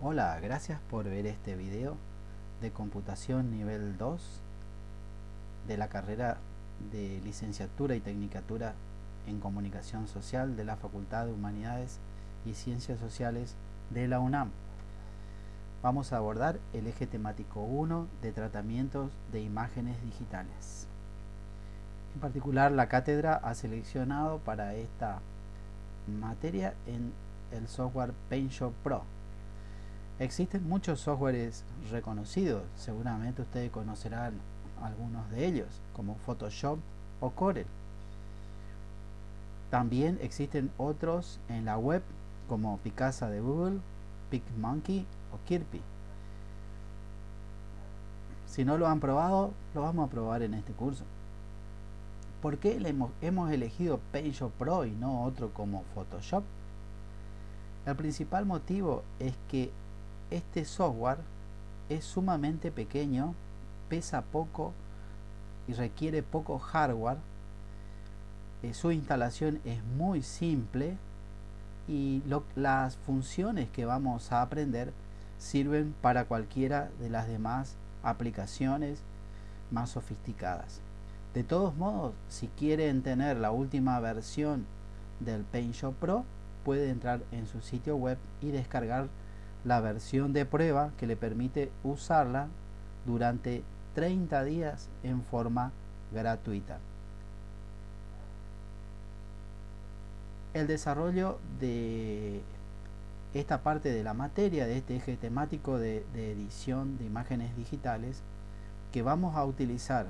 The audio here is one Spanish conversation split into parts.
Hola, gracias por ver este video de computación nivel 2 de la carrera de licenciatura y tecnicatura en comunicación social de la Facultad de Humanidades y Ciencias Sociales de la UNAM. Vamos a abordar el eje temático 1 de tratamientos de imágenes digitales. En particular, la cátedra ha seleccionado para esta materia en el software PaintShop Pro. Existen muchos softwares reconocidos, seguramente ustedes conocerán algunos de ellos, como Photoshop o Corel. También existen otros en la web, como Picasa de Google, PicMonkey o Kirby. Si no lo han probado, lo vamos a probar en este curso. ¿Por qué hemos elegido PaintShop Pro y no otro como Photoshop? El principal motivo es que este software es sumamente pequeño, pesa poco y requiere poco hardware. Su instalación es muy simple y las funciones que vamos a aprender sirven para cualquiera de las demás aplicaciones más sofisticadas. De todos modos, si quieren tener la última versión del PaintShop Pro, puede entrar en su sitio web y descargar la versión de prueba que le permite usarla durante 30 días en forma gratuita. El desarrollo de esta parte de la materia, de este eje temático de edición de imágenes digitales, que vamos a utilizar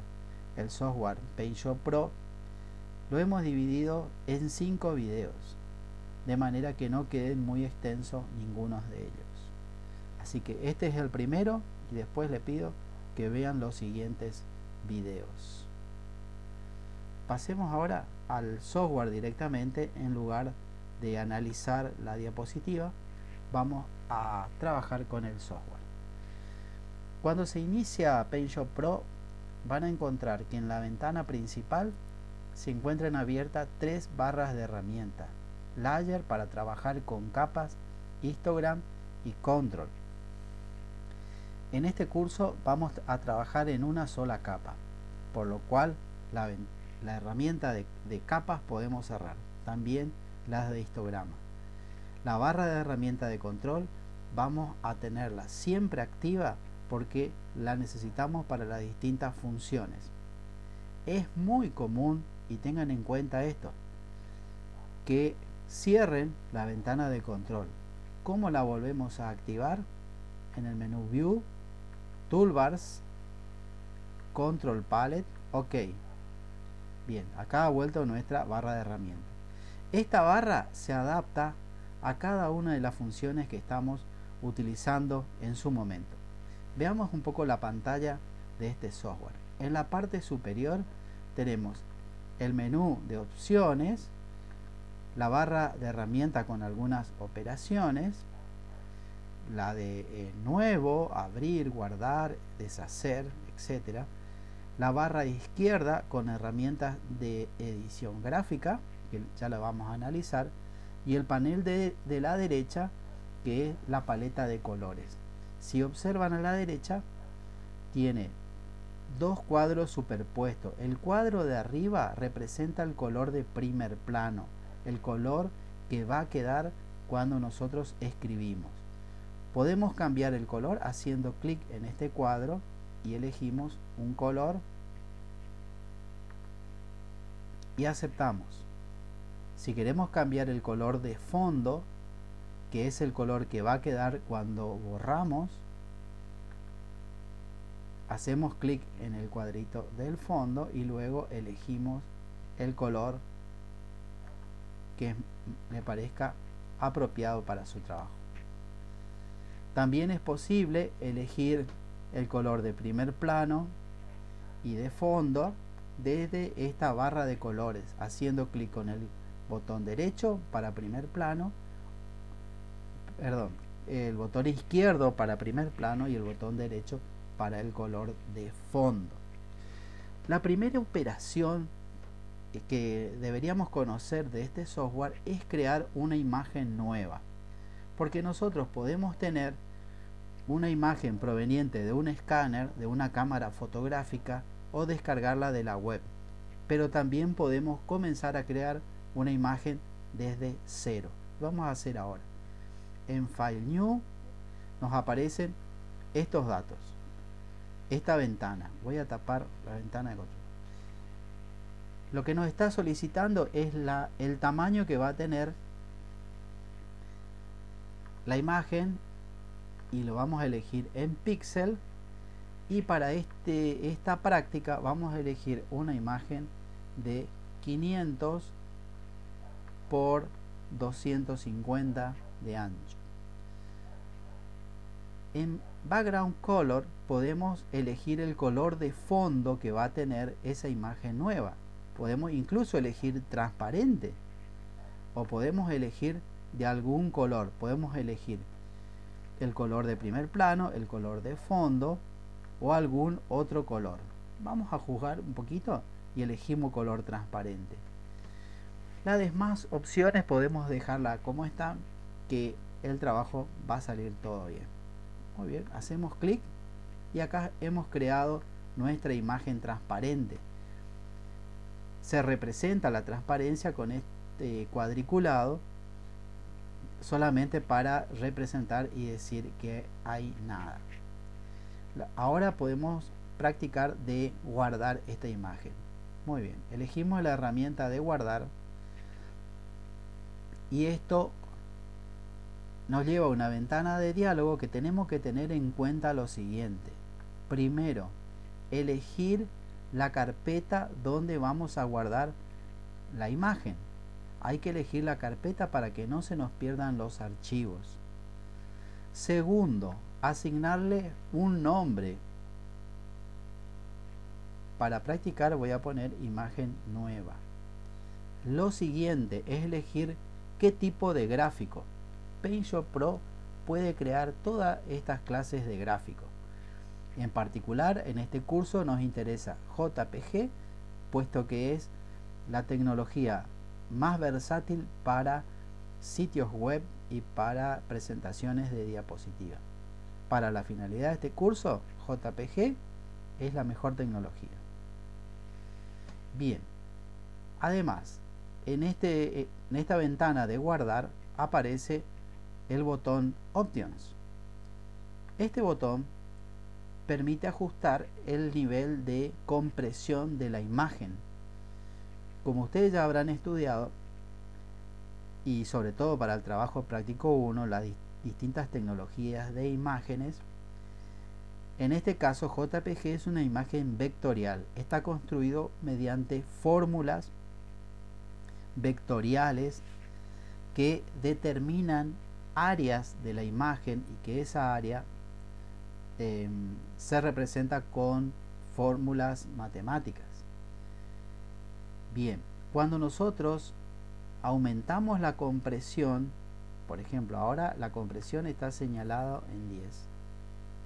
el software PaintShop Pro, lo hemos dividido en 5 videos, de manera que no queden muy extensos ninguno de ellos. Así que este es el primero y después le pido que vean los siguientes videos. Pasemos ahora al software directamente. En lugar de analizar la diapositiva, vamos a trabajar con el software. Cuando se inicia PaintShop Pro, van a encontrar que en la ventana principal se encuentran abiertas 3 barras de herramienta: Layer para trabajar con capas, Histogram y Control. En este curso vamos a trabajar en una sola capa, por lo cual la herramienta de capas podemos cerrar, también las de histograma. La barra de herramienta de control vamos a tenerla siempre activa porque la necesitamos para las distintas funciones. Es muy común, y tengan en cuenta esto, que cierren la ventana de control. ¿Cómo la volvemos a activar? En el menú View, Toolbars, Control Palette, OK. Bien, acá ha vuelto nuestra barra de herramientas. Esta barra se adapta a cada una de las funciones que estamos utilizando en su momento. Veamos un poco la pantalla de este software. En la parte superior tenemos el menú de opciones, la barra de herramienta con algunas operaciones, la de nuevo, abrir, guardar, deshacer, etc. La barra izquierda con herramientas de edición gráfica, que ya la vamos a analizar, y el panel de la derecha, que es la paleta de colores. Si observan a la derecha, tiene 2 cuadros superpuestos. El cuadro de arriba representa el color de primer plano, el color que va a quedar cuando nosotros escribimos. Podemos cambiar el color haciendo clic en este cuadro y elegimos un color y aceptamos. Si queremos cambiar el color de fondo, que es el color que va a quedar cuando borramos, hacemos clic en el cuadrito del fondo y luego elegimos el color que me parezca apropiado para su trabajo. También es posible elegir el color de primer plano y de fondo desde esta barra de colores, haciendo clic con el botón derecho para primer plano, el botón izquierdo para primer plano y el botón derecho para el color de fondo. La primera operación que deberíamos conocer de este software es crear una imagen nueva, porque nosotros podemos tener una imagen proveniente de un escáner, de una cámara fotográfica o descargarla de la web. Pero también podemos comenzar a crear una imagen desde cero. Lo vamos a hacer ahora. En File New nos aparecen estos datos. Esta ventana. Voy a tapar la ventana de control. Lo que nos está solicitando es el tamaño que va a tener la imagen y lo vamos a elegir en píxel, y para esta práctica vamos a elegir una imagen de 500 por 250 de ancho. En Background Color podemos elegir el color de fondo que va a tener esa imagen nueva. Podemos incluso elegir transparente, o podemos elegir de algún color. Podemos elegir el color de primer plano, el color de fondo o algún otro color. Vamos a jugar un poquito y elegimos color transparente. Las demás opciones podemos dejarla como está, que el trabajo va a salir todo bien. Muy bien, hacemos clic y acá hemos creado nuestra imagen transparente. Se representa la transparencia con este cuadriculado, solamente para representar y decir que hay nada. Ahora podemos practicar de guardar esta imagen. Muy bien, elegimos la herramienta de guardar y esto nos lleva a una ventana de diálogo que tenemos que tener en cuenta lo siguiente. Primero, elegir la carpeta donde vamos a guardar la imagen. Hay que elegir la carpeta para que no se nos pierdan los archivos. Segundo, asignarle un nombre. Para practicar voy a poner imagen nueva. Lo siguiente es elegir qué tipo de gráfico. PaintShop Pro puede crear todas estas clases de gráficos. En particular, en este curso nos interesa JPG, puesto que es la tecnología más versátil para sitios web y para presentaciones de diapositiva. Para la finalidad de este curso, JPG es la mejor tecnología. Bien, además, en esta ventana de guardar aparece el botón Options. Este botón permite ajustar el nivel de compresión de la imagen. Como ustedes ya habrán estudiado, y sobre todo para el trabajo práctico 1, las distintas tecnologías de imágenes, en este caso JPG es una imagen vectorial. Está construido mediante fórmulas vectoriales que determinan áreas de la imagen y que esa área se representa con fórmulas matemáticas. Bien, cuando nosotros aumentamos la compresión, por ejemplo, ahora la compresión está señalada en 10.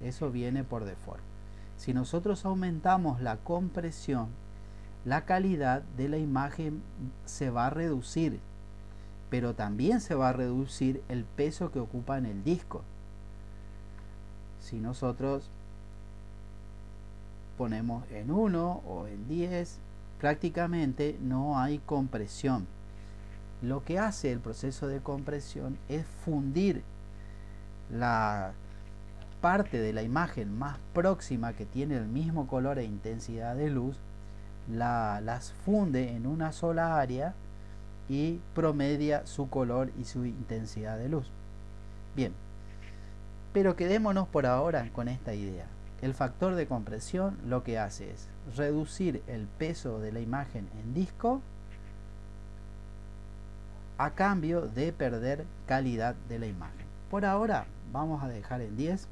Eso viene por default. Si nosotros aumentamos la compresión, la calidad de la imagen se va a reducir, pero también se va a reducir el peso que ocupa en el disco. Si nosotros ponemos en 1 o en 10, prácticamente no hay compresión. Lo que hace el proceso de compresión es fundir la parte de la imagen más próxima que tiene el mismo color e intensidad de luz, las funde en una sola área y promedia su color y su intensidad de luz. Bien, pero quedémonos por ahora con esta idea. El factor de compresión lo que hace es reducir el peso de la imagen en disco a cambio de perder calidad de la imagen. Por ahora vamos a dejar en 10.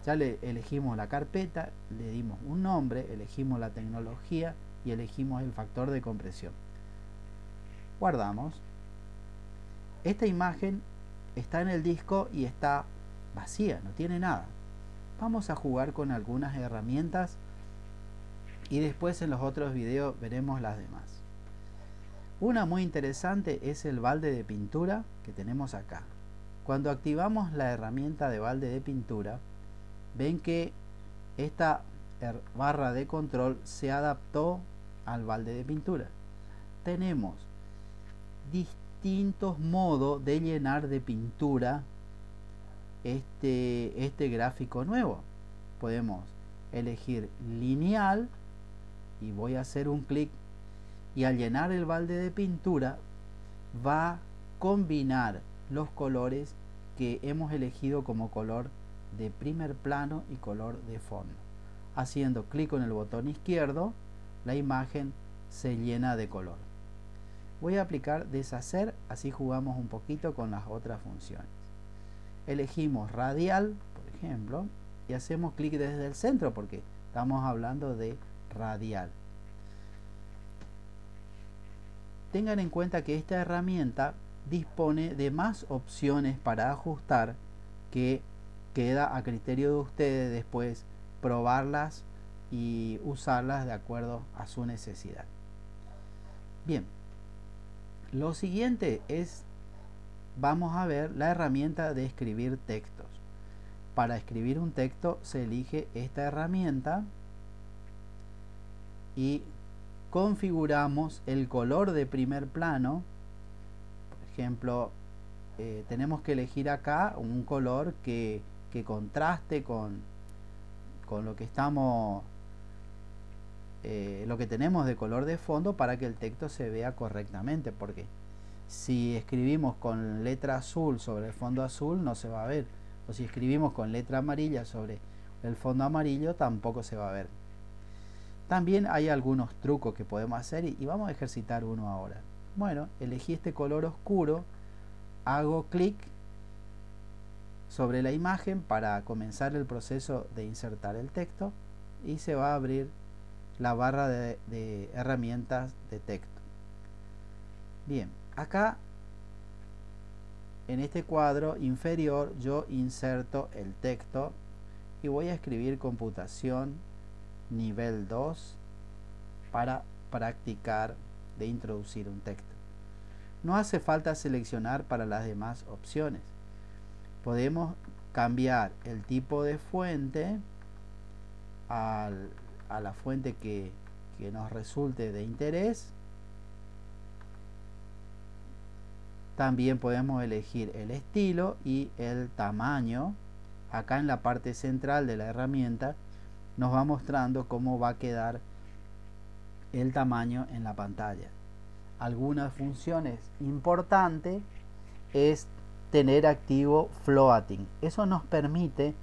Ya le elegimos la carpeta, le dimos un nombre, elegimos la tecnología y elegimos el factor de compresión. Guardamos. Esta imagen está en el disco y está vacía, no tiene nada. Vamos a jugar con algunas herramientas y después en los otros videos veremos las demás. Una muy interesante es el balde de pintura que tenemos acá. Cuando activamos la herramienta de balde de pintura, ven que esta barra de control se adaptó al balde de pintura. Tenemos distintos modos de llenar de pintura este gráfico nuevo. Podemos elegir lineal y voy a hacer un clic, y al llenar el balde de pintura va a combinar los colores que hemos elegido como color de primer plano y color de fondo. Haciendo clic con el botón izquierdo, la imagen se llena de color. Voy a aplicar deshacer, así jugamos un poquito con las otras funciones. Elegimos radial, por ejemplo, y hacemos clic desde el centro porque estamos hablando de radial. Tengan en cuenta que esta herramienta dispone de más opciones para ajustar, que queda a criterio de ustedes después probarlas y usarlas de acuerdo a su necesidad. Bien, lo siguiente es, vamos a ver la herramienta de escribir textos. Para escribir un texto se elige esta herramienta y configuramos el color de primer plano. Por ejemplo, tenemos que elegir acá un color que contraste con lo que estamos lo que tenemos de color de fondo para que el texto se vea correctamente, porque si escribimos con letra azul sobre el fondo azul no se va a ver, o si escribimos con letra amarilla sobre el fondo amarillo tampoco se va a ver. También hay algunos trucos que podemos hacer y vamos a ejercitar uno ahora. Bueno, elegí este color oscuro, hago clic sobre la imagen para comenzar el proceso de insertar el texto y se va a abrir la barra de herramientas de texto. Bien, acá en este cuadro inferior yo inserto el texto y voy a escribir computación nivel 2 para practicar de introducir un texto. No hace falta seleccionar para las demás opciones. Podemos cambiar el tipo de fuente a la fuente que nos resulte de interés. También podemos elegir el estilo y el tamaño. Acá en la parte central de la herramienta nos va mostrando cómo va a quedar el tamaño en la pantalla. Algunas funciones importantes es tener activo floating. Eso nos permite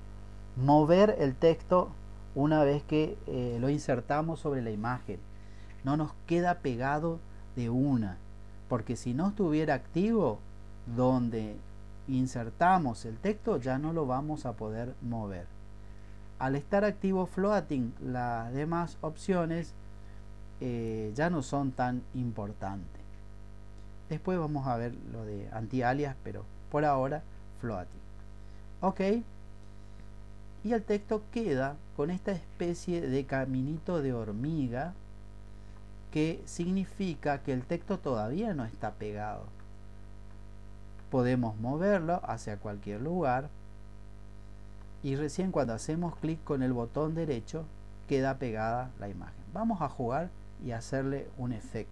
mover el texto una vez que lo insertamos sobre la imagen. No nos queda pegado de una, porque si no estuviera activo donde insertamos el texto ya no lo vamos a poder mover. Al estar activo floating, las demás opciones ya no son tan importantes. Después vamos a ver lo de anti-alias, pero por ahora floating. Ok, y el texto queda con esta especie de caminito de hormiga, que significa que el texto todavía no está pegado. Podemos moverlo hacia cualquier lugar y recién cuando hacemos clic con el botón derecho queda pegada la imagen. Vamos a jugar y hacerle un efecto.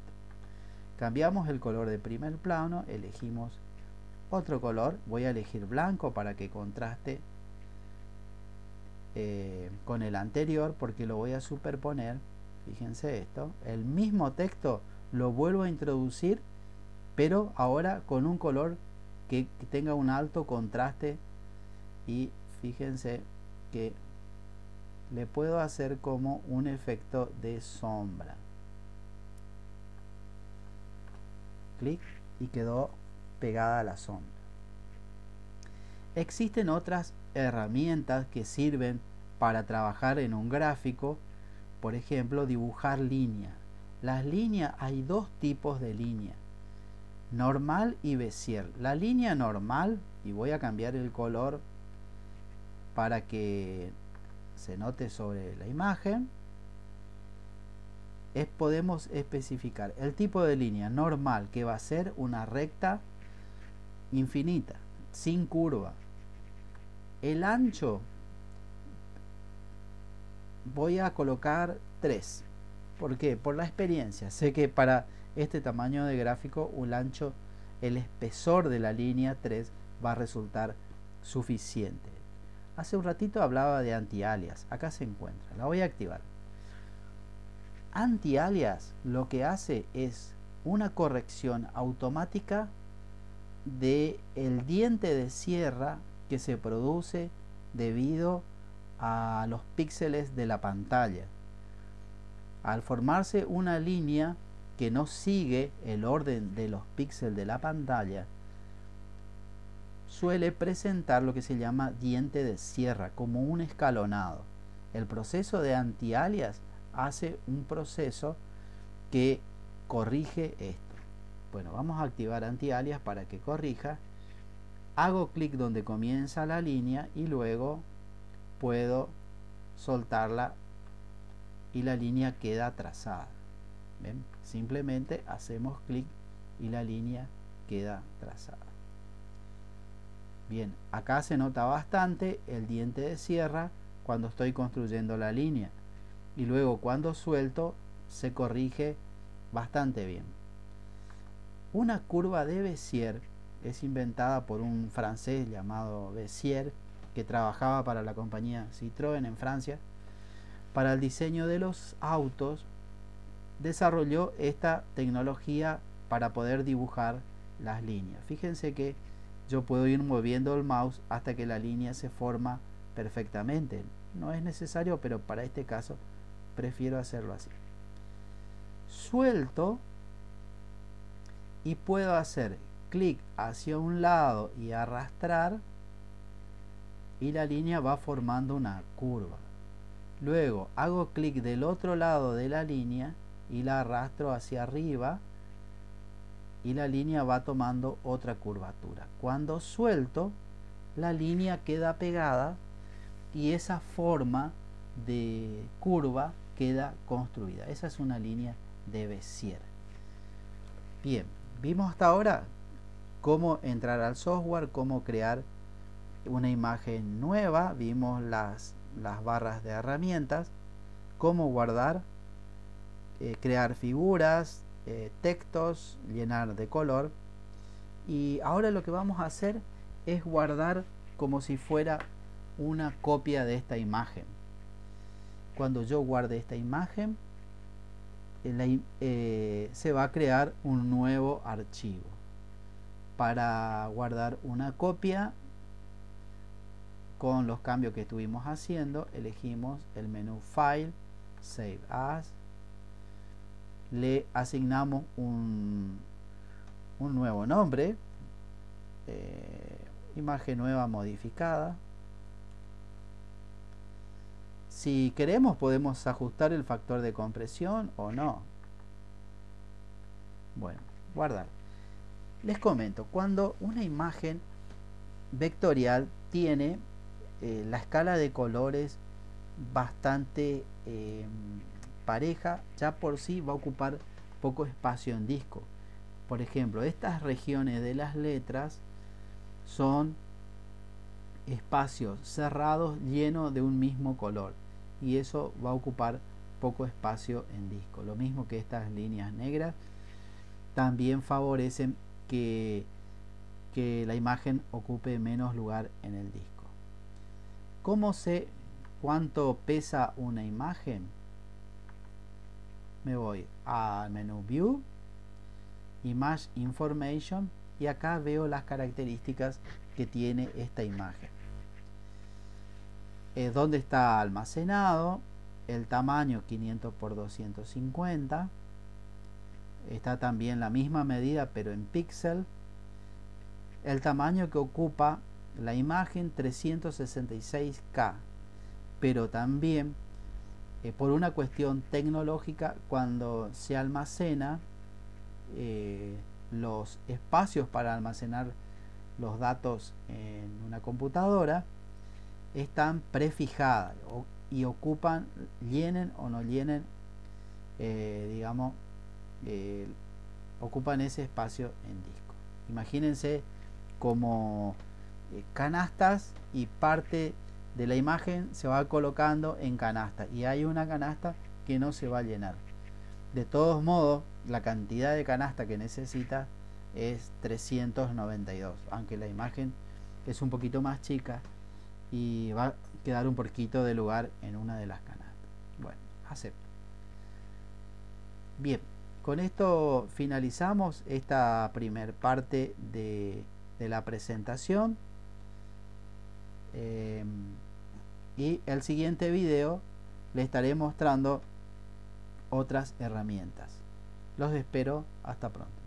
Cambiamos el color de primer plano, elegimos otro color, voy a elegir blanco para que contraste con el anterior, porque lo voy a superponer. Fíjense esto, el mismo texto lo vuelvo a introducir, pero ahora con un color que tenga un alto contraste, y fíjense que le puedo hacer como un efecto de sombra. Clic y quedó pegada la sombra. Existen otras herramientas que sirven para trabajar en un gráfico. Por ejemplo, dibujar líneas. Las líneas, hay dos tipos de línea: normal y Bézier. La línea normal, y voy a cambiar el color para que se note sobre la imagen, podemos especificar el tipo de línea normal, que va a ser una recta infinita. sin curva. El ancho voy a colocar 3. ¿Por qué? Por la experiencia. Sé que para este tamaño de gráfico, un ancho, el espesor de la línea 3 va a resultar suficiente. Hace un ratito hablaba de anti-alias. Acá se encuentra. La voy a activar. Anti-alias lo que hace es una corrección automática de el diente de sierra que se produce debido a los píxeles de la pantalla. Al formarse una línea que no sigue el orden de los píxeles de la pantalla, suele presentar lo que se llama diente de sierra, como un escalonado. El proceso de anti-alias hace un proceso que corrige esto. Bueno, vamos a activar anti-alias para que corrija. Hago clic donde comienza la línea y luego puedo soltarla y la línea queda trazada. ¿Ven? Simplemente hacemos clic y la línea queda trazada. Bien, acá se nota bastante el diente de sierra cuando estoy construyendo la línea, y luego cuando suelto se corrige bastante bien. Una curva de Bézier es inventada por un francés llamado Bézier, que trabajaba para la compañía Citroën en Francia. Para el diseño de los autos desarrolló esta tecnología para poder dibujar las líneas. Fíjense que yo puedo ir moviendo el mouse hasta que la línea se forma perfectamente. No es necesario, pero para este caso prefiero hacerlo así. Suelto y puedo hacer clic hacia un lado y arrastrar, y la línea va formando una curva. Luego hago clic del otro lado de la línea y la arrastro hacia arriba, y la línea va tomando otra curvatura. Cuando suelto, la línea queda pegada y esa forma de curva queda construida. Esa es una línea de Bézier. Bien, vimos hasta ahora cómo entrar al software, cómo crear una imagen nueva, vimos las barras de herramientas, cómo guardar, crear figuras, textos, llenar de color. Y ahora lo que vamos a hacer es guardar como si fuera una copia de esta imagen. Cuando yo guarde esta imagen, se va a crear un nuevo archivo. Para guardar una copia con los cambios que estuvimos haciendo, elegimos el menú File, Save As, le asignamos un nuevo nombre, imagen nueva modificada. Si queremos podemos ajustar el factor de compresión o no. Bueno, guardar. Les comento, cuando una imagen vectorial tiene la escala de colores bastante pareja, ya por sí va a ocupar poco espacio en disco. Por ejemplo, estas regiones de las letras son espacios cerrados llenos de un mismo color, y eso va a ocupar poco espacio en disco. Lo mismo que estas líneas negras también favorecen que la imagen ocupe menos lugar en el disco. ¿Cómo sé cuánto pesa una imagen? Me voy al menú View, Image Information, y acá veo las características que tiene esta imagen. Dónde está almacenado, el tamaño 500 por 250, está también la misma medida pero en píxel, el tamaño que ocupa la imagen 366K, pero también por una cuestión tecnológica, cuando se almacena, los espacios para almacenar los datos en una computadora están prefijadas y ocupan, llenen o no llenen, digamos, ocupan ese espacio en disco. Imagínense como canastas y parte de la imagen se va colocando en canasta y hay una canasta que no se va a llenar. De todos modos, la cantidad de canasta que necesita es 392, aunque la imagen es un poquito más chica y va a quedar un poquito de lugar en una de las canastas. Bueno, acepto. Bien, con esto finalizamos esta primer parte de la presentación. Y el siguiente video le estaré mostrando otras herramientas. Los espero, hasta pronto.